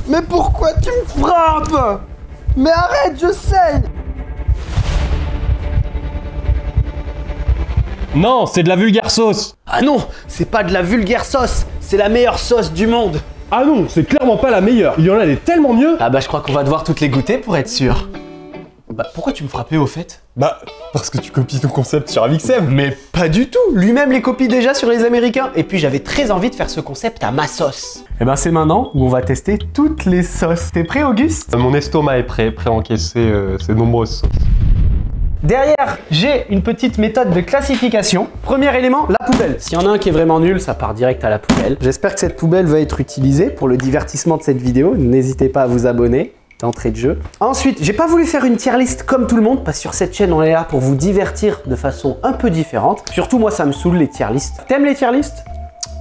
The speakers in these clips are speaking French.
Mais pourquoi tu me frappes? Mais arrête, je saigne. Non, c'est de la vulgaire sauce. Ah non, c'est pas de la vulgaire sauce, c'est la meilleure sauce du monde. Ah non, c'est clairement pas la meilleure. Il y en a des tellement mieux. Ah bah je crois qu'on va devoir toutes les goûter pour être sûr. Bah pourquoi tu me frappais au fait? Bah, parce que tu copies ton concept sur Avixem. Mais pas du tout. Lui-même les copie déjà sur les Américains. Et puis j'avais très envie de faire ce concept à ma sauce. Et ben c'est maintenant où on va tester toutes les sauces. T'es prêt Auguste? Mon estomac est prêt à encaisser ces nombreuses sauces. Derrière, j'ai une petite méthode de classification. Premier élément, la poubelle. S'il y en a un qui est vraiment nul, ça part direct à la poubelle. J'espère que cette poubelle va être utilisée pour le divertissement de cette vidéo. N'hésitez pas à vous abonner. D'entrée de jeu. Ensuite, j'ai pas voulu faire une tier list comme tout le monde parce que sur cette chaîne, on est là pour vous divertir de façon un peu différente. Surtout, moi, ça me saoule les tier lists. T'aimes les tier lists?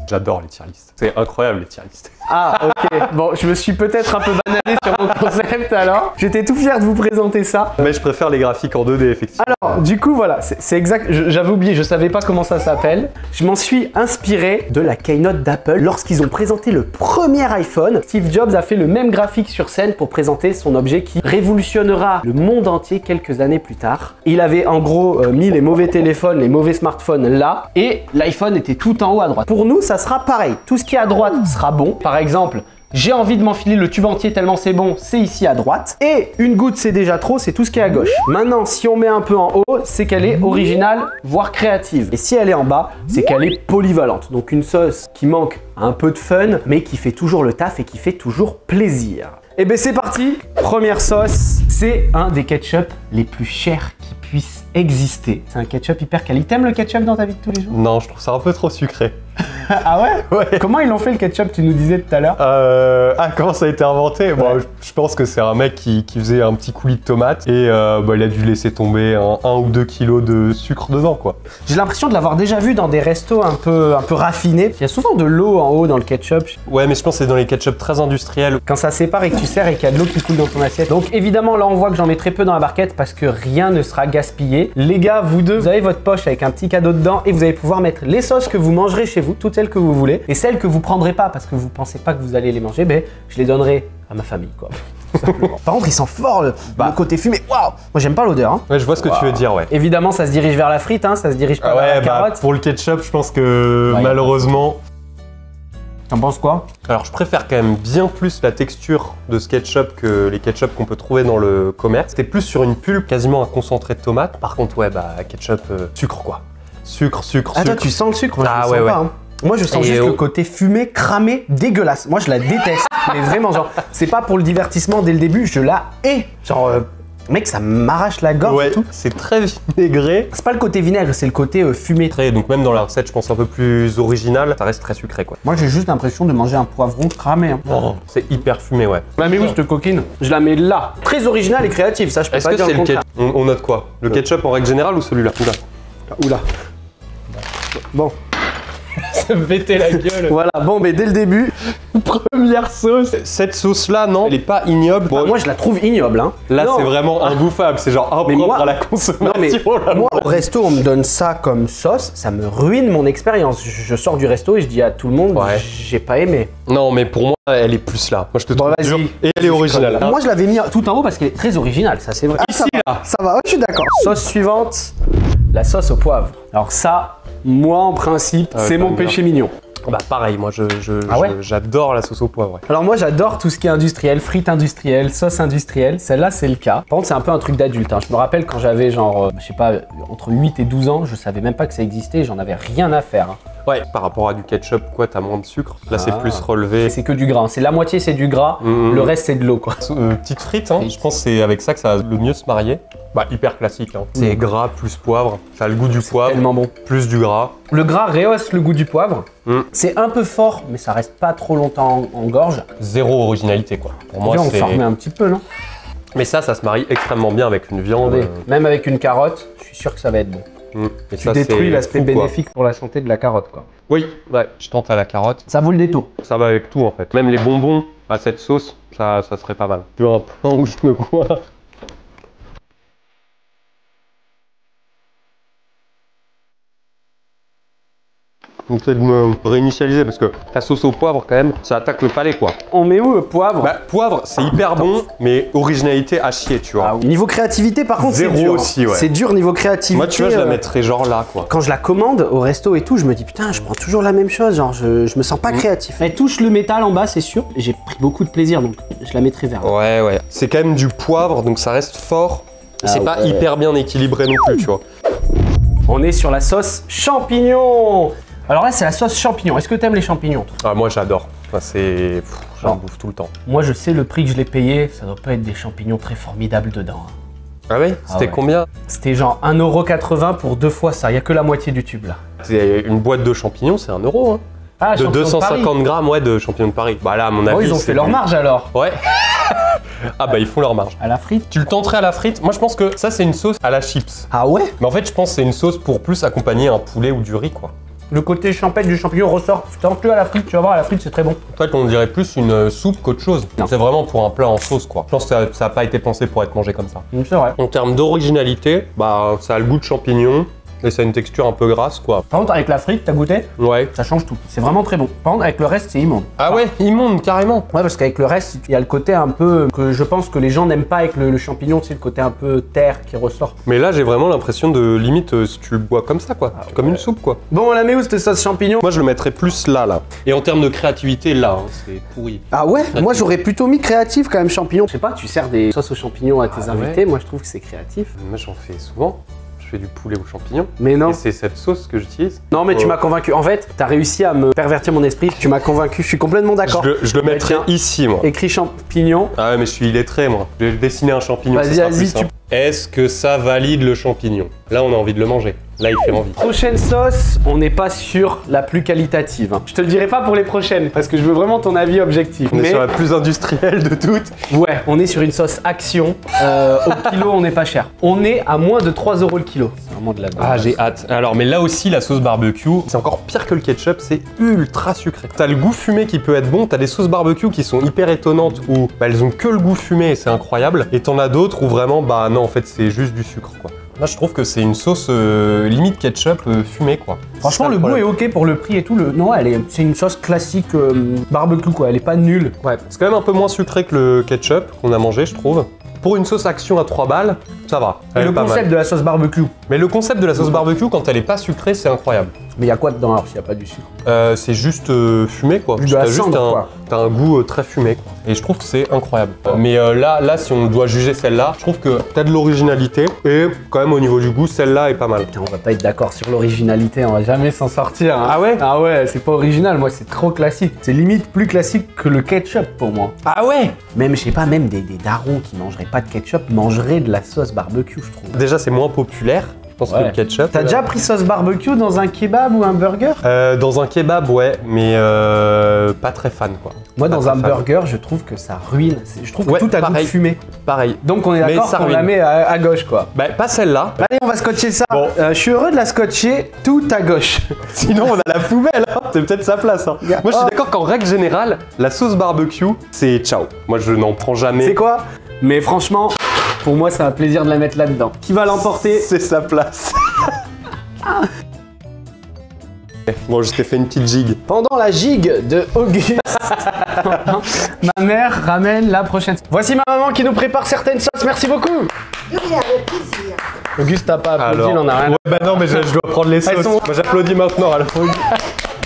J'adore les tier lists. C'est incroyable les tier lists. Ah, ok. Bon, je me suis peut-être un peu banalé sur mon concept alors. J'étais tout fier de vous présenter ça. Mais je préfère les graphiques en 2D, effectivement. Alors, du coup, voilà, c'est exact. J'avais oublié, je savais pas comment ça s'appelle. Je m'en suis inspiré de la keynote d'Apple lorsqu'ils ont présenté le premier iPhone. Steve Jobs a fait le même graphique sur scène pour présenter son objet qui révolutionnera le monde entier quelques années plus tard. Il avait en gros mis les mauvais téléphones, les mauvais smartphones là, et l'iPhone était tout en haut à droite. Pour nous, ça sera pareil. Tout ce qui est à droite sera bon. Par exemple, j'ai envie de m'enfiler le tube entier tellement c'est bon, c'est ici à droite. Et une goutte, c'est déjà trop, c'est tout ce qui est à gauche. Maintenant, si on met un peu en haut, c'est qu'elle est originale, voire créative. Et si elle est en bas, c'est qu'elle est polyvalente. Donc une sauce qui manque un peu de fun, mais qui fait toujours le taf et qui fait toujours plaisir. Et ben c'est parti. Première sauce, c'est un des ketchup les plus chers qui puissent exister. C'est un ketchup hyper quali. T'aimes le ketchup dans ta vie de tous les jours? Non, je trouve ça un peu trop sucré. Ah ouais? Ouais. Comment ils l'ont fait le ketchup, tu nous disais tout à l'heure? Comment ça a été inventé? Bon, je pense que c'est un mec qui faisait un petit coulis de tomates et il a dû laisser tomber 1 ou 2 kilos de sucre dedans, quoi. J'ai l'impression de l'avoir déjà vu dans des restos un peu raffinés. Il y a souvent de l'eau en haut dans le ketchup. Ouais, mais je pense que c'est dans les ketchup très industriels. Quand ça sépare et que tu sers et qu'il y a de l'eau qui coule dans ton assiette. Donc évidemment, là on voit que j'en mets très peu dans la barquette parce que rien ne sera gaspillé. Les gars, vous deux, vous avez votre poche avec un petit cadeau dedans et vous allez pouvoir mettre les sauces que vous mangerez chez vous, toutes celles que vous voulez. Et celles que vous prendrez pas parce que vous pensez pas que vous allez les manger, ben je les donnerai à ma famille, quoi. Par contre, il sent fort le côté fumé. Waouh! Moi, j'aime pas l'odeur. Hein. Ouais, je vois ce que tu veux dire, ouais. Évidemment, ça se dirige vers la frite, hein, ça se dirige pas vers la carotte. Pour le ketchup, je pense que malheureusement. T'en penses quoi? Alors, je préfère quand même bien plus la texture de ce ketchup que les ketchup qu'on peut trouver dans le commerce. C'était plus sur une pulpe, quasiment un concentré de tomate. Par contre, ouais, ketchup, sucre, quoi. Sucre. Ah, toi, tu sens le sucre? Moi, je le sens pas, hein. Moi, je sens juste le côté fumé, cramé, dégueulasse. Moi, je la déteste. Mais vraiment, genre, c'est pas pour le divertissement dès le début, je la hais. Genre, mec, ça m'arrache la gorge et tout. C'est très vinaigré. C'est pas le côté vinaigre, c'est le côté fumé. Donc même dans la recette, je pense un peu plus originale, ça reste très sucré, quoi. Moi, j'ai juste l'impression de manger un poivron cramé. Hein. Oh, c'est hyper fumé, ouais. La mets où cette coquine? Je la mets là. Très originale et créative, ça, je peux pas dire le contraire. On note quoi? Le ketchup en règle générale ou celui-là? Oula. Bon. Ça me pétait la gueule. Voilà, bon, mais dès le début, première sauce. Cette sauce-là, non, elle est pas ignoble. Bon, moi, je la trouve ignoble. Hein. Là, c'est vraiment imbouffable. C'est genre impropre à la consommation. Non, mais moi, au resto, on me donne ça comme sauce. Ça me ruine mon expérience. Je sors du resto et je dis à tout le monde, j'ai pas aimé. Non, mais pour moi, elle est plus là. Moi, je te trouve dur. Et elle est originale. Moi, je l'avais mis tout en haut parce qu'elle est très originale. Ça, c'est vrai. Ici, là. Ça va, je suis d'accord. Sauce suivante, la sauce au poivre. Alors ça... Moi, en principe, c'est mon péché mignon. Bah pareil, moi j'adore la sauce au poivre. Ouais. Alors moi j'adore tout ce qui est industriel, frites industrielles, sauce industrielle, celle-là c'est le cas. Par contre c'est un peu un truc d'adulte, hein. Je me rappelle quand j'avais genre, je sais pas, entre 8 et 12 ans, je savais même pas que ça existait, j'en avais rien à faire. Hein. Ouais, par rapport à du ketchup, quoi, t'as moins de sucre. Là c'est plus relevé. C'est que du gras, c'est la moitié c'est du gras, le reste c'est de l'eau quoi. Petite frite, hein. Je pense que c'est avec ça que ça va le mieux se marier. Bah hyper classique, hein. C'est gras plus poivre, ça a le goût du poivre. Tellement bon. Plus du gras. Le gras rehausse le goût du poivre. C'est un peu fort, mais ça reste pas trop longtemps en gorge. Zéro originalité quoi. Pour moi, on s'en remet un petit peu, non? Mais ça se marie extrêmement bien avec une viande. Même avec une carotte, je suis sûr que ça va être bon. Et tu détruis l'aspect bénéfique pour la santé de la carotte, quoi. Oui, ouais, je tente à la carotte. Ça vaut le détour. Ça va avec tout en fait. Même les bonbons à cette sauce, ça serait pas mal. Tu veux un plan où je me vois? Je vais essayer de me réinitialiser parce que la sauce au poivre, quand même, ça attaque le palais, quoi. On met où le poivre? Bah, poivre, c'est hyper bon, mais originalité à chier, tu vois. Ah oui. Niveau créativité, par contre, c'est Zéro dur. aussi, ouais. C'est dur niveau créativité. Moi, tu vois, je la mettrais genre là, quoi. Quand je la commande au resto et tout, je me dis putain, je prends toujours la même chose, genre je me sens pas créatif. Elle touche le métal en bas, c'est sûr. J'ai pris beaucoup de plaisir, donc je la mettrai vers. Ouais, ouais. C'est quand même du poivre, donc ça reste fort. C'est pas ouais. hyper bien équilibré non plus, tu vois. On est sur la sauce champignon. Alors là, c'est la sauce champignon. Est-ce que t'aimes les champignons, toi? Ah, moi, j'adore. Enfin, c'est... J'en bouffe tout le temps. Moi, je sais le prix que je l'ai payé, ça doit pas être des champignons très formidables dedans. Ah oui? C'était ouais. combien? C'était genre 1,80 € pour 2 fois ça. Il y a que la moitié du tube là. C'est une boîte de champignons, c'est 1 €, hein. Ah, De champignons 250 Paris. grammes, ouais, de champignons de Paris. Bah là, à mon avis, Oh, ils ont c'est fait leur du- marge alors. Ouais. Ah bah, ils font leur marge. À la frite. Tu le tenterais à la frite? Moi, je pense que ça, c'est une sauce à la chips. Ah ouais? Mais en fait, je pense que c'est une sauce pour plus accompagner un poulet ou du riz, quoi. Le côté champêtre du champignon ressort. Tente-le à la frite, tu vas voir, à la frite c'est très bon. En fait, on dirait plus une soupe qu'autre chose. Non. C'est vraiment pour un plat en sauce, quoi. Je pense que ça n'a pas été pensé pour être mangé comme ça. C'est vrai. En termes d'originalité, bah, ça a le goût de champignon et ça a une texture un peu grasse, quoi. Par contre, avec la frite, t'as goûté? Ouais. Ça change tout. C'est vraiment très bon. Par contre, avec le reste, c'est immonde. Ah ouais, immonde, carrément. Ouais, parce qu'avec le reste, il y a le côté un peu que je pense que les gens n'aiment pas avec le champignon, c'est le côté un peu terre qui ressort. Mais là, j'ai vraiment l'impression de limite si tu le bois comme ça, quoi. Comme une soupe, quoi. Bon, on la met où cette sauce champignon? Moi, je le mettrais plus là, là. Et en termes de créativité, là, hein, c'est pourri. Ah ouais? Moi j'aurais plutôt mis créatif quand même champignon. Je sais pas, tu sers des sauces aux champignons à tes Ah invités, ouais. moi je trouve que c'est créatif. Moi, j'en fais souvent. Je fais du poulet aux champignons. Mais non. Et c'est cette sauce que j'utilise. Non mais tu m'as convaincu. En fait, t'as réussi à me pervertir mon esprit. Tu m'as convaincu. Je suis complètement d'accord. Je le mettrais tiens. ici, moi. Écrit champignon. Ah ouais, mais je suis illettré, moi. Je vais dessiner un champignon. Vas-y, ça sera vas-y, plus tu- simple. Est-ce que ça valide le champignon? Là, on a envie de le manger. Là, il fait envie. Prochaine sauce, on n'est pas sur la plus qualitative. Hein. Je te le dirai pas pour les prochaines parce que je veux vraiment ton avis objectif. On est Mais sur la plus industrielle de toutes. ouais, on est sur une sauce action. Au kilo, on n'est pas cher. On est à moins de 3 € le kilo. C'est vraiment de la bonne Ah, sauce. j'ai hâte. Alors, mais là aussi, la sauce barbecue, c'est encore pire que le ketchup, c'est ultra sucré. T'as le goût fumé qui peut être bon, t'as des sauces barbecue qui sont hyper étonnantes où bah, elles ont que le goût fumé et c'est incroyable. Et t'en as d'autres où vraiment, bah non, en fait, c'est juste du sucre, quoi. Là, je trouve que c'est une sauce limite ketchup fumée, quoi. Franchement, C'est le ça, goût est problème. ok pour le prix et tout. Non, c'est une sauce classique barbecue quoi. Elle est pas nulle. Ouais, c'est quand même un peu moins sucré que le ketchup qu'on a mangé, je trouve. Pour une sauce action à 3 balles, ça va. Et Elle le est pas concept mal. de la sauce barbecue. Mais le concept de la sauce barbecue, quand elle est pas sucrée, c'est incroyable. Mais il y a quoi dedans alors s'il n'y a pas du sucre? C'est juste fumé, quoi. De la T'as juste cendre, quoi. t'as un goût très fumé, quoi. Et je trouve que c'est incroyable. Mais là, si on doit juger celle-là, je trouve que t'as de l'originalité et quand même au niveau du goût, celle-là est pas mal. Putain, on va pas être d'accord sur l'originalité, on va jamais s'en sortir. Hein. Ah ouais? Ah ouais, c'est pas original, moi c'est trop classique. C'est limite plus classique que le ketchup pour moi. Ah ouais? Même, je sais pas, même des darons qui mangeraient pas de ketchup mangeraient de la sauce barbecue, je trouve. Déjà, c'est moins populaire, je pense, que Ouais. le ketchup. T'as déjà pris sauce barbecue dans un kebab ou un burger? Dans un kebab, ouais, mais pas très fan, quoi. Moi, Pas dans très un fan. burger, je trouve que ça ruine. Je trouve que Ouais, tout a goût de pareil. fumée. Pareil. Donc on est Mais d'accord ça qu'on la ruine. met à gauche, quoi. Bah, pas celle-là. Allez, on va scotcher ça. Bon. Je suis heureux de la scotcher tout à gauche. Sinon, on a la poubelle, hein. C'est peut-être sa place. Hein. Moi, je suis d'accord qu'en règle générale, la sauce barbecue, c'est ciao. Moi, je n'en prends jamais. C'est quoi? Mais franchement, pour moi, c'est un plaisir de la mettre là-dedans. Qui va l'emporter? C'est sa place. Bon, je t'ai fait une petite gigue. Pendant la gigue de Auguste, ma mère ramène la prochaine. Voici ma maman qui nous prépare certaines sauces. Merci beaucoup. De rien, avec plaisir. Auguste, t'as pas applaudi, il en a rien. Ouais, bah non, mais je dois prendre les sauces. Elles sont- Moi, j'applaudis maintenant. Alors.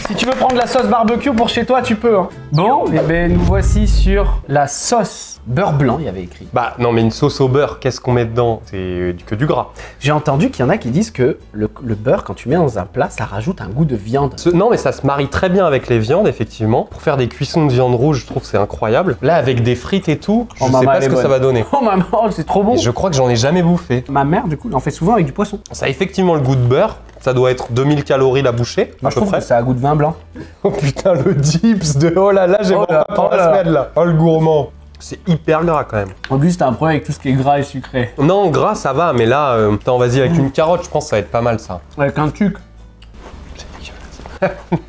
Si tu veux prendre la sauce barbecue pour chez toi, tu peux. Hein. Bon, et ben nous voici sur la sauce beurre blanc, il y avait écrit. Bah non, mais une sauce au beurre, qu'est-ce qu'on met dedans? C'est que du gras. J'ai entendu qu'il y en a qui disent que le beurre, quand tu mets dans un plat, ça rajoute un goût de viande. Non, mais ça se marie très bien avec les viandes, effectivement. Pour faire des cuissons de viande rouge, je trouve que c'est incroyable. Là, avec des frites et tout, je Oh, sais maman, pas elle ce est que ça bonne. va donner. Oh maman, c'est trop bon. Et je crois que j'en ai jamais bouffé. Ma mère, du coup, en fait souvent avec du poisson. Ça a effectivement le goût de beurre. Ça doit être 2000 calories la bouchée, Moi, à je peu trouve près. que ça a goût de vin blanc. Oh putain, le dips de oh là là, j'ai Oh mon là, repas pour oh la là. semaine là. Oh le gourmand. C'est hyper gras quand même. Auguste, t'as un problème avec tout ce qui est gras et sucré. Non, gras ça va, mais là, attends, vas-y, avec une carotte, je pense que ça va être pas mal ça. Avec un tuc.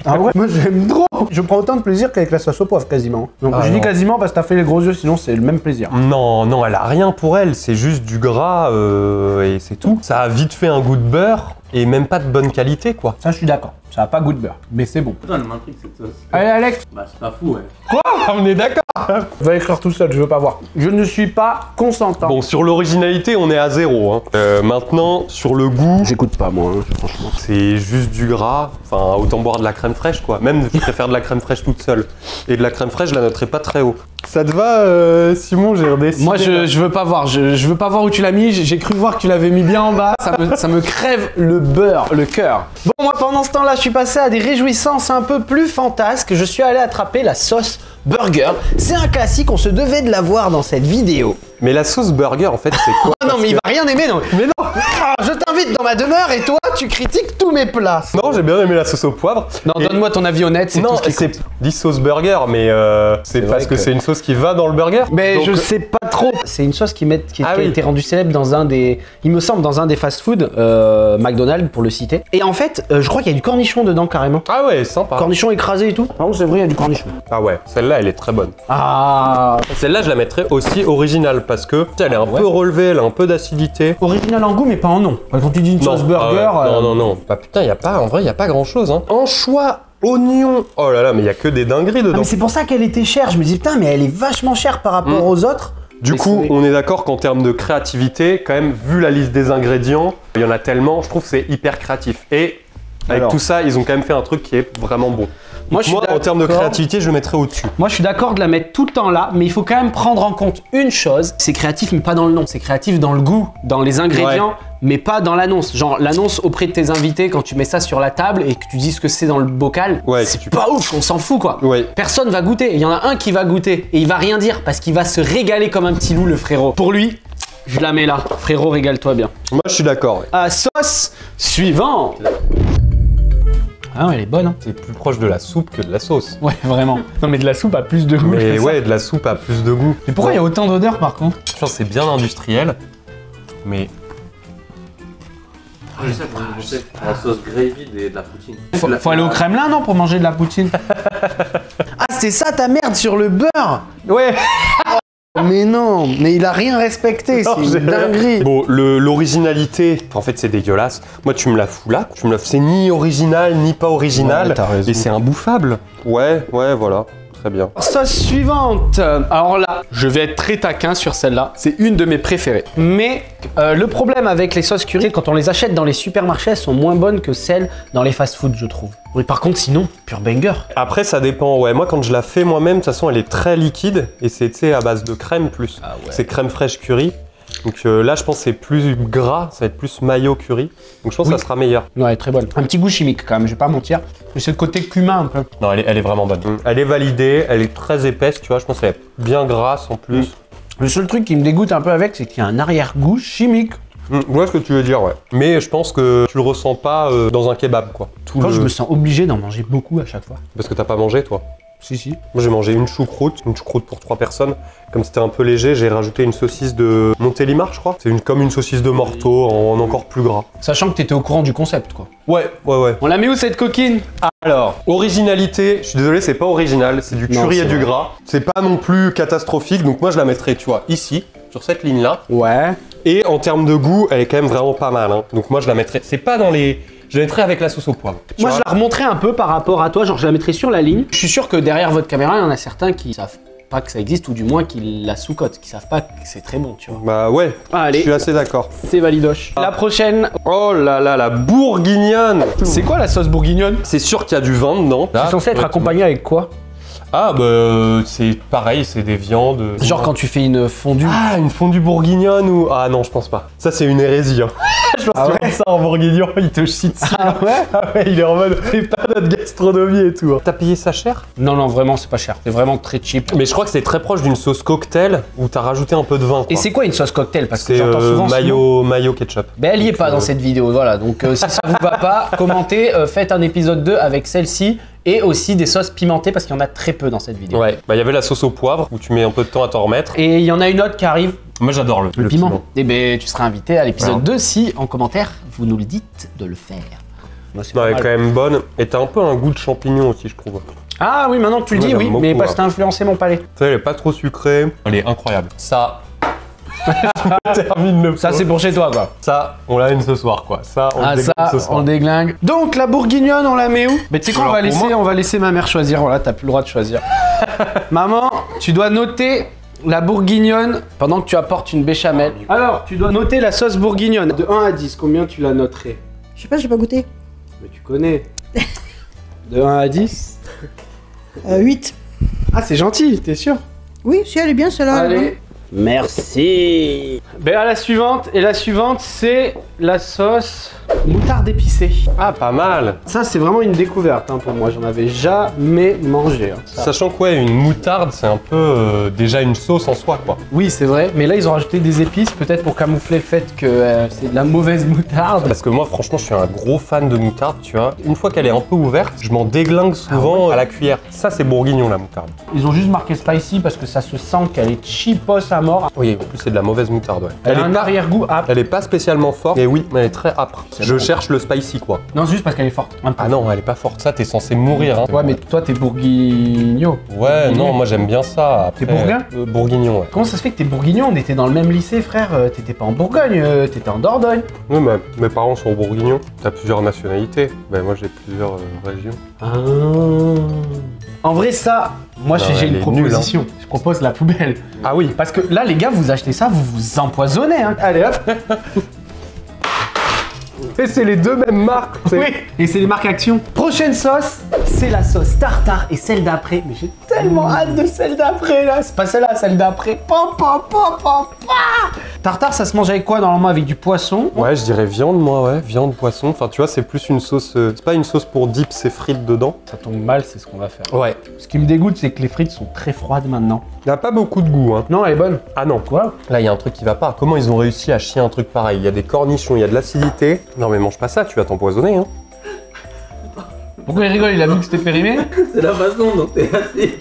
Ah ouais? Moi j'aime trop. Je prends autant de plaisir qu'avec la sauce au poivre quasiment. Donc Ah je dis non. quasiment parce que t'as fait les gros yeux, sinon c'est le même plaisir. Non, non, elle a rien pour elle, c'est juste du gras et c'est tout. Ça a vite fait un goût de beurre et même pas de bonne qualité, quoi. Ça, je suis d'accord. Ça a pas goût de beurre, mais c'est bon. Putain, elle m'intrigue cette sauce. Allez, Alex, Bah, c'est pas fou, ouais. Quoi? On est d'accord. va écrire tout seul, je veux pas voir. Je ne suis pas consentant. Bon, sur l'originalité, on est à 0. Hein. Maintenant, sur le goût, J'écoute pas, moi, hein, franchement. c'est juste du gras. Enfin, autant boire de la crème fraîche, quoi. Même, je préfère de la crème fraîche toute seule. Et de la crème fraîche, je la noterai pas très haut. Ça te va, Simon? J'ai redécidé. Moi, je veux pas voir. Je veux pas voir où tu l'as mis. J'ai cru voir que tu l'avais mis bien en bas. Ça me crève le beurre, le cœur. Bon, moi, pendant ce temps-là, je suis passé à des réjouissances un peu plus fantasques. Je suis allé attraper la sauce burger. C'est un classique, on se devait de la voir dans cette vidéo. Mais la sauce burger, en fait, c'est quoi? Ah non, mais il va rien aimer, non. Mais non. Ah, je t'invite dans ma demeure et toi, tu critiques tous mes plats. Non, j'ai bien aimé la sauce au poivre. Non, Et- donne-moi ton avis honnête, c'est tout Non, ce qui c'est compte. dit sauce burger, mais c'est vrai parce que que- c'est une sauce qui va dans le burger. Mais Donc, je sais pas trop. C'est une sauce qui Ah a oui. été rendue célèbre dans un des, il me semble, dans un des fast-food, McDonald's pour le citer. Et en fait, je crois qu'il y a du cornichon dedans carrément. Ah ouais, sympa. Cornichon écrasé et tout. Par contre, c'est vrai, il y a du cornichon. Ah ouais, celle-là, elle est très bonne. Ah, Celle-là, je la mettrais aussi originale parce que elle est un ouais. peu relevée, elle a un peu d'acidité. original en goût, mais pas en nom. Quand tu dis une sauce burger, ah ouais. Non. Bah putain, y a pas, en vrai, y a pas grand-chose. Hein. Anchois, oignons. Oh là là, mais y a que des dingueries Ah, dedans. mais c'est pour ça qu'elle était chère. Je me dis putain, mais elle est vachement chère par rapport aux autres. Du Mais coup, c'est- on est d'accord qu'en termes de créativité, quand même, vu la liste des ingrédients, il y en a tellement, je trouve que c'est hyper créatif. Et avec Alors. tout ça, ils ont quand même fait un truc qui est vraiment bon. Moi, je suis en termes de d'accord. créativité, je le mettrais au-dessus. Moi, je suis d'accord de la mettre tout le temps là, mais il faut quand même prendre en compte une chose. C'est créatif, mais pas dans le nom. C'est créatif dans le goût, dans les ingrédients, mais pas dans l'annonce. Genre, l'annonce auprès de tes invités, quand tu mets ça sur la table et que tu dis ce que c'est dans le bocal, Ouais, c'est si tu- pas ouf, on s'en fout quoi. Ouais. Personne va goûter. Il y en a un qui va goûter et il va rien dire parce qu'il va se régaler comme un petit loup, le frérot. Pour lui, je la mets là. Frérot, régale-toi bien. Moi, je suis d'accord. Ouais. À sauce suivante. Ah, elle est bonne, hein. C'est plus proche de la soupe que de la sauce. Ouais, vraiment. Non, mais de la soupe a plus de goût. Mais que ça. ouais, de la soupe a plus de goût. Mais pourquoi il y a autant d'odeur par contre? Je pense que c'est bien industriel, mais Je sais comment je sais. La sauce gravy de la poutine. Faut aller au Kremlin, non, pour manger de la poutine? Ah, c'est ça ta merde sur le beurre? ouais. Mais non, mais il a rien respecté, Non, c'est j'ai- une dinguerie. Bon, l'originalité, en fait, c'est dégueulasse. Moi, tu me la fous là. C'est ni original, ni pas original. Ouais, t'as raison. Et c'est imbouffable. Ouais, voilà. Très bien. Sauce suivante. Alors là, je vais être très taquin sur celle-là. C'est une de mes préférées. Mais le problème avec les sauces curry, quand on les achète dans les supermarchés, elles sont moins bonnes que celles dans les fast-foods, je trouve. Oui, par contre, sinon, pur banger. Après, ça dépend. Ouais, moi, quand je la fais moi-même, de toute façon, elle est très liquide. Et c'est, tu sais, à base de crème plus. Ah ouais. C'est crème fraîche curry. Donc là, je pense que c'est plus gras. Ça va être plus mayo curry. Donc je pense que ça sera meilleur. Ouais, très bonne. Un petit goût chimique quand même, je vais pas mentir. C'est le côté cumin un peu. Non, elle est vraiment bonne. Elle est validée. Elle est très épaisse, tu vois. Je pense qu'elle est bien grasse en plus. Le seul truc qui me dégoûte un peu avec, c'est qu'il y a un arrière-goût chimique. Je vois ce que tu veux dire, ouais. Mais je pense que tu le ressens pas dans un kebab, quoi. Quand je me sens obligé d'en manger beaucoup à chaque fois. Parce que t'as pas mangé, toi. Si. Moi, j'ai mangé une choucroute pour 3 personnes. Comme c'était un peu léger, j'ai rajouté une saucisse de Montélimar, je crois. C'est comme une saucisse de Morteau en encore plus gras. Sachant que t'étais au courant du concept, quoi. Ouais. On la met où cette coquine? Alors, originalité, je suis désolé, c'est pas original. C'est du Non, curry et c'est du vrai. gras. C'est pas non plus catastrophique. Donc moi, je la mettrais, tu vois, ici, sur cette ligne-là. Ouais. Et en termes de goût, elle est quand même vraiment pas mal. Hein. Donc moi, je la mettrais. C'est pas dans les. Je la mettrais avec la sauce au poivre. Tu Moi, vois. je la remonterais un peu par rapport à toi, genre je la mettrais sur la ligne. Je suis sûr que derrière votre caméra, il y en a certains qui savent pas que ça existe, ou du moins qui la sous-cotent, qui savent pas que c'est très bon, tu vois. Bah ouais, je Allez, suis assez d'accord. c'est validoche. La prochaine, Oh là là, la bourguignonne. c'est quoi la sauce bourguignonne? C'est sûr qu'il y a du vin dedans. C'est censé être accompagné avec quoi? Ah bah c'est pareil, c'est des viandes. Genre quand tu fais une fondue. Ah, une fondue bourguignonne ou... Ah non, je pense pas. Ça c'est une hérésie. Hein. Je pense Ah que ça en bourguignon, il te chie dessus. Ah ouais? Ah ouais, il est en mode, c'est pas notre gastronomie et tout. Hein. T'as payé ça cher? Non, vraiment, c'est pas cher. C'est vraiment très cheap. Mais je crois que c'est très proche d'une sauce cocktail où t'as rajouté un peu de vin. Et quoi. c'est quoi une sauce cocktail? Parce que C'est j'entends souvent ce mot. mayo ketchup. Ben elle y est Donc, pas dans cette vidéo, voilà. Donc si ça vous va pas, commentez, faites un épisode 2 avec celle-ci et aussi des sauces pimentées parce qu'il y en a très peu dans cette vidéo. Ouais, bah il y avait la sauce au poivre où tu mets un peu de temps à t'en remettre. Et il y en a une autre qui arrive, Moi j'adore le piment. Et ben tu seras invité à l'épisode Alors. 2 si en commentaire vous nous le dites de le faire. Moi, c'est Non, pas elle est mal. quand même bonne. Et t'as un peu un goût de champignon aussi, je trouve. Ah oui, maintenant que tu le Moi, dis, j'aime oui, beaucoup, mais parce ouais. que t'as influencé mon palais. Tu sais, elle est pas trop sucrée. Elle est incroyable. Ça, Je termine le Ça, pot. c'est pour chez toi, quoi. Ça, on l'a une ce soir, quoi. Ça, on le déglingue ce soir. on déglingue. Donc, la bourguignonne, on la met où? Mais tu sais quoi, Alors, pour moi- on va laisser ma mère choisir. Voilà, t'as plus le droit de choisir. Maman, tu dois noter la bourguignonne pendant que tu apportes une béchamel. Alors, tu dois noter la sauce bourguignonne. De 1 à 10, combien tu la noterais? Je sais pas, j'ai pas goûté. Mais tu connais. De 1 à 10. 8. Ah, c'est gentil, t'es sûr? Oui, si elle est bien celle-là. Allez. Merci. Ben à la suivante. Et la suivante, c'est la sauce moutarde épicée. Ah, pas mal. Ça, c'est vraiment une découverte hein, pour moi. J'en avais jamais mangé. Hein, ça. Sachant que, ouais, une moutarde, c'est un peu déjà une sauce en soi, quoi. Oui, c'est vrai. Mais là, ils ont rajouté des épices, peut-être pour camoufler le fait que c'est de la mauvaise moutarde. Parce que moi, franchement, je suis un gros fan de moutarde, tu vois. Une fois qu'elle est un peu ouverte, je m'en déglingue souvent à la cuillère. Ça, c'est bourguignon, la moutarde. Ils ont juste marqué spicy parce que ça se sent qu'elle est cheapos à mort. Oui, en plus, c'est de la mauvaise moutarde, ouais. Elle a un est pas... arrière-goût âpre. Elle est pas spécialement forte, mais oui, mais elle est très âpre. Je bon. cherche le spicy, quoi. Non, c'est juste parce qu'elle est forte. Un peu. Ah non, elle est pas forte. Ça, t'es censé mourir, hein. Ouais, mais toi, t'es bourguignon. Ouais, non, moi, j'aime bien ça. Après, T'es bourguin bourguignon, ouais. Comment ça se fait que t'es bourguignon? On était dans le même lycée, frère. T'étais pas en Bourgogne, t'étais en Dordogne. Oui, mais mes parents sont bourguignons. T'as plusieurs nationalités. Ben, moi, j'ai plusieurs régions. Ah. En vrai, ça, moi Non, j'ai elle une est nulle, proposition. Je propose la poubelle. Ah oui. Parce que là, les gars, vous achetez ça, vous vous empoisonnez. Hein. Allez hop. Et c'est les deux mêmes marques. c'est- Oui. Et c'est les marques Action. Prochaine sauce, c'est la sauce tartare et celle d'après. Mais j'ai tellement hâte de celle d'après là. C'est pas celle-là, celle d'après. Pam, pam, pam, pam, pam. Tartare, ça se mange avec quoi normalement? Avec du poisson. Ouais, je dirais viande, moi, ouais. Viande, poisson. Enfin, tu vois, c'est plus une sauce. C'est pas une sauce pour dip, c'est frites dedans. Ça tombe mal, c'est ce qu'on va faire. Ouais. Ce qui me dégoûte, c'est que les frites sont très froides maintenant. Il a pas beaucoup de goût, hein. Non, elle est bonne. Ah non. Quoi? Là, il y a un truc qui va pas. Comment ils ont réussi à chier un truc pareil? Il y a des cornichons, il y a de l'acidité. Non, mais mange pas ça, tu vas t'empoisonner, hein. Pourquoi il rigole? Il a vu que c'était périmé? C'est la façon dont t'es assis.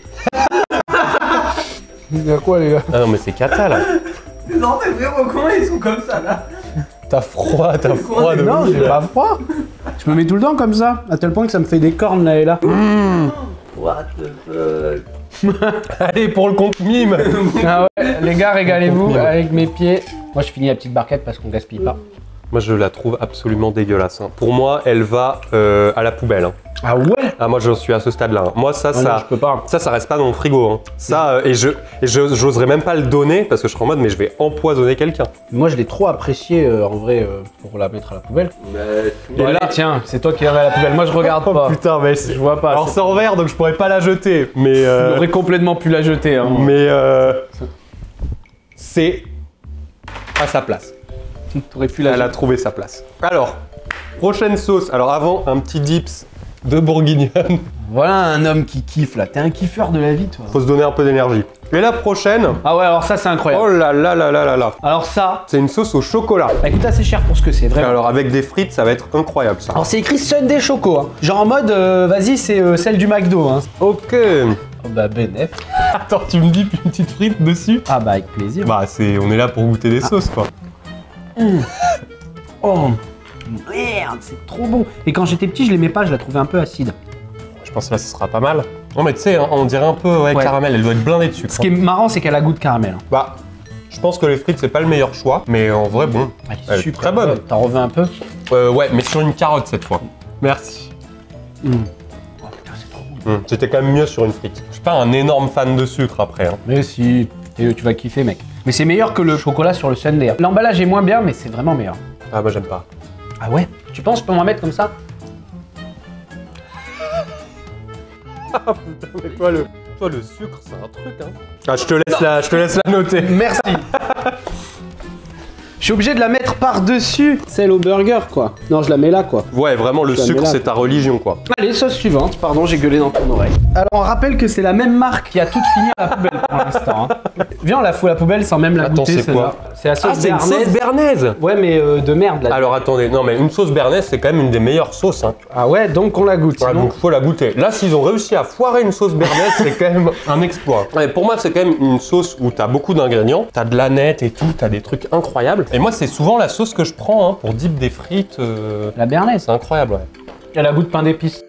Il y a quoi, les gars? Ah non, mais c'est cata, là. Non, mais frérot, comment ils sont comme ça là? T'as froid de Non, ouf, j'ai là. pas froid. Je me mets tout le temps comme ça, à tel point que ça me fait des cornes là et là. What the fuck? Allez, pour le compte mime. Ah ouais, les gars, régalez-vous avec mes pieds. Moi, je finis la petite barquette parce qu'on gaspille pas. Moi, je la trouve absolument dégueulasse, hein. Pour moi, elle va à la poubelle, hein. Ah ouais? Ah, moi, j'en suis à ce stade-là, hein. Moi, ça, Ah non, je peux pas. Ça reste pas dans mon frigo, hein. Ça, j'oserais même pas le donner parce que je serais en mode, mais je vais empoisonner quelqu'un. Moi, je l'ai trop apprécié en vrai pour la mettre à la poubelle. Mais Et là, tiens, c'est toi qui l'avais à la poubelle. Moi, je regarde pas. Oh putain, mais Je vois pas. alors c'est en verre, donc je pourrais pas la jeter, mais J'aurais complètement pu la jeter. Hein. c'est à sa place. T'aurais pu la Elle a jeter. trouvé sa place. Alors, prochaine sauce. Alors avant, un petit dips de bourguignonne. Voilà un homme qui kiffe là. T'es un kiffeur de la vie, toi. Faut se donner un peu d'énergie. Et la prochaine, Ah ouais, alors ça, c'est incroyable. oh là là là là là là. Alors ça, C'est une sauce au chocolat. bah, écoute, assez cher pour ce que c'est, vraiment. Alors avec des frites, ça va être incroyable ça. Alors c'est écrit Sunday Choco, hein. Genre en mode, vas-y, c'est celle du McDo, hein. Ok. Oh bah bénef. Attends, tu me dis une petite frite dessus? Ah bah avec plaisir. Bah on est là pour goûter des sauces quoi. Oh merde, c'est trop bon. Et quand j'étais petit, je l'aimais pas, je la trouvais un peu acide. Je pense que là, ce sera pas mal. Non mais tu sais, hein, on dirait un peu Ouais. caramel. Elle doit être blindée de sucre. Ce qui est marrant, c'est qu'elle a goût de caramel. Hein. Bah, je pense que les frites, c'est pas le meilleur choix. Mais en vrai, bon. Elle est super très bonne. T'en reveux un peu? Ouais, mais sur une carotte cette fois. Merci. Oh putain, c'est trop bon. C'était quand même mieux sur une frite. Je suis pas un énorme fan de sucre après. Hein. Mais si, et tu vas kiffer, mec. Mais c'est meilleur que le chocolat sur le Sunday. Hein. L'emballage est moins bien, mais c'est vraiment meilleur. Ah bah j'aime pas. Ah ouais? Tu penses que je peux m'en mettre comme ça? Ah putain, mais toi le sucre, c'est un truc, hein. Ah, je te laisse la noter. Merci. Je suis obligé de la mettre par-dessus celle au burger, quoi. Non, je la mets là, quoi. Ouais, vraiment, le Je la sucre, mets là. c'est ta religion, quoi. Allez, sauce suivante. Pardon, j'ai gueulé dans ton oreille. Alors, on rappelle que c'est la même marque qui a toutes fini à la poubelle pour l'instant. Hein. Viens, on la fout à la poubelle sans même la Attends, goûter. c'est quoi? celle-là. C'est la sauce Ah, c'est une béarnaise. sauce béarnaise. Ouais, mais de merde, là. Alors attendez, non mais une sauce béarnaise, c'est quand même une des meilleures sauces, hein. Ah ouais, donc on la goûte. Ouais, Sinon... donc faut la goûter. Là, s'ils ont réussi à foirer une sauce béarnaise, c'est quand même un exploit. Ouais, pour moi, c'est quand même une sauce où t'as beaucoup d'ingrédients, t'as de l'aneth et tout, t'as des trucs incroyables. Et moi, c'est souvent la sauce que je prends hein, pour dip des frites. La béarnaise. C'est incroyable, ouais. Elle a goût de pain d'épices.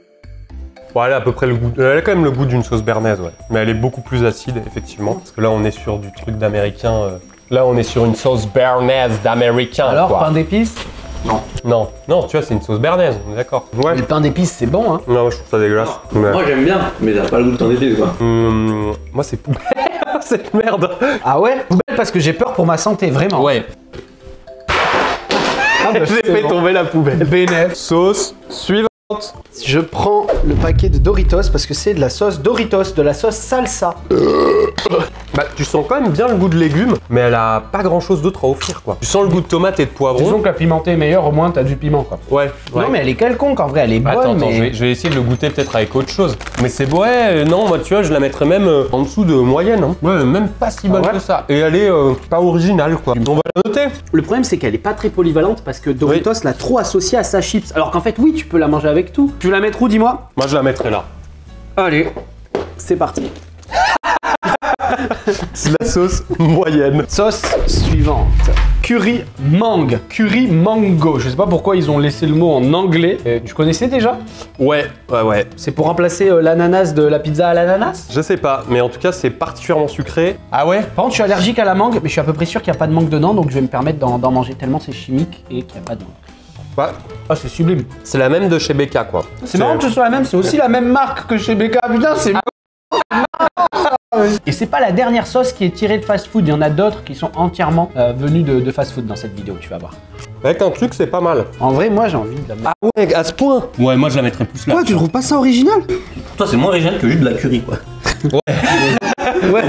Bon, elle a à peu près le goût. Elle a quand même le goût d'une sauce béarnaise, ouais. Mais elle est beaucoup plus acide, effectivement. Parce que là, on est sur du truc d'américain Là, on est sur une sauce béarnaise d'américain. Alors, quoi. pain d'épices? Non, tu vois, c'est une sauce béarnaise, on est d'accord. Ouais. Le pain d'épices, c'est bon, hein. Non, moi, je trouve ça dégueulasse. Ouais. Moi j'aime bien, mais ça n'a pas le goût de t'en aider quoi. Moi, c'est poubelle. Cette merde. Ah ouais? Poubelle parce que j'ai peur pour ma santé, vraiment. Ouais. Ah bah, J'ai c'est fait bon. tomber la poubelle. Bénef. Sauce suivante. Je prends le paquet de Doritos parce que c'est de la sauce Doritos, de la sauce salsa. Bah, tu sens quand même bien le goût de légumes, mais elle a pas grand chose d'autre à offrir, quoi. Tu sens le goût de tomate et de poivron. Disons que la pimentée est meilleure, au moins t'as du piment, quoi. Ouais. Non, mais elle est quelconque en vrai, elle est bonne. Attends, mais... je vais essayer de le goûter peut-être avec autre chose. Mais c'est ouais, non, moi tu vois, je la mettrais même en dessous de moyenne. Hein. Ouais, même pas si bonne ouais que ça. Et elle est pas originale, quoi. On va la noter. Le problème, c'est qu'elle est pas très polyvalente parce que Doritos l'a trop associée à sa chips. Alors qu'en fait, oui, tu peux la manger avec tout. Tu veux la mettre où, dis-moi? Moi, je la mettrais là. Allez, c'est parti. C'est la sauce moyenne. Sauce suivante. Curry mangue. Curry mango. Je sais pas pourquoi ils ont laissé le mot en anglais. Tu connaissais déjà? Ouais. C'est pour remplacer l'ananas de la pizza à l'ananas? Je sais pas, mais en tout cas, c'est particulièrement sucré. Ah ouais? Par contre, je suis allergique à la mangue, mais je suis à peu près sûr qu'il n'y a pas de mangue dedans, donc je vais me permettre d'en manger tellement c'est chimique et qu'il n'y a pas de mangue. Bah, Ah, c'est sublime. c'est la même de chez Becca, quoi. C'est marrant que ce soit la même, c'est aussi la même marque que chez Becca. Putain, c'est. Et c'est pas la dernière sauce qui est tirée de fast food, il y en a d'autres qui sont entièrement venus de fast food dans cette vidéo, tu vas voir. Avec un truc, c'est pas mal. En vrai, moi j'ai envie de la mettre. Ah ouais, à ce point? Ouais, moi je la mettrais plus là. Quoi, tu trouves pas ça original? Pour toi c'est moins original que juste de la curry quoi. Ouais,